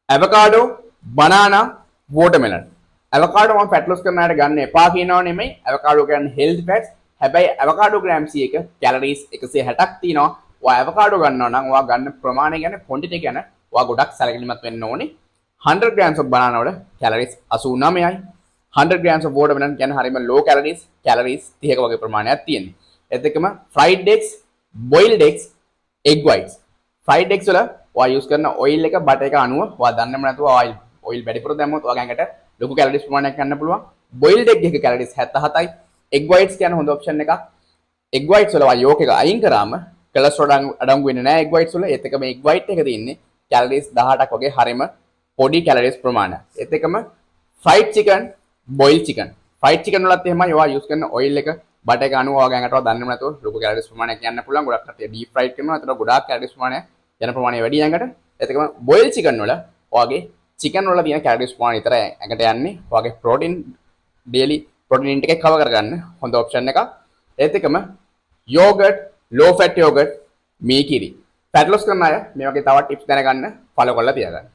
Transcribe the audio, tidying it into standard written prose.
avocado, banana, watermelon. avocado මම fat loss කරන අයට ගන්න එපා කියනව නෙමෙයි. avocado කියන්නේ healthy fats. හැබැයි avocado grams එක calories 160ක් තියෙනවා. ඔයා avocado ගන්නවා නම් ඔයා ගන්න ප්‍රමාණය ගැන quantity ගැන ඔයා ගොඩක් සැලකිලිමත් වෙන්න ඕනේ. 100 grams of banana වල calories 89යි. 100 grams of watermelon කියන්නේ හරියම low calories 30ක වගේ ප්‍රමාණයක් තියෙනවා. ඒත් එක්කම fried eggs, boiled eggs, egg whites. fried eggs වල ඔයා use කරන oil එක butter එක අනුව ඔයා දන්නේම නැතුව oil වැඩිපුර දැම්මොත් ඔයාගේ ඇඟට ලොකු calories ප්‍රමාණයක් ගන්න පුළුවන්. boiled egg එක calories 77යි. egg whites කියන්නේ හොඳ option එකක්. egg whites වල ඔයා yolk එක අයින් කරාම cholesterol අඩංගු වෙන්නේ නැහැ egg whites වල. ඒත් එක්කම egg white එක තියෙන්නේ calories 18ක් වගේ හරියම පොඩි calories ප්‍රමාණයක්. ඒත් එක්කම fried chicken, boiled chicken. fried chicken වලත් එහෙමයි ඔයා use කරන oil එක butter එක අනුව ඔයාගේ ඇඟට දන්නේම නැතුව ලොකු calories ප්‍රමාණයක් යන්න පුළුවන්. ගොඩක් කට්ටිය deep fried කරනවා. ඒතර ගොඩාක් calories ප්‍රමාණයක් යන ප්‍රමාණය වැඩි ඇඟට. ඒත් එක්කම boiled chicken වල ඔයාගේ chicken වල තියෙන calories ප්‍රමාණය විතරයි ඇඟට යන්නේ. ඔයාගේ protein daily protein intake එක cover කරගන්න හොඳ option එකක්. ඒත් එක්කම yogurt, low fat yogurt, මේ කිරි. fat loss කරන අය මේ වගේ තවත් tips දැනගන්න follow කරලා තියාගන්න.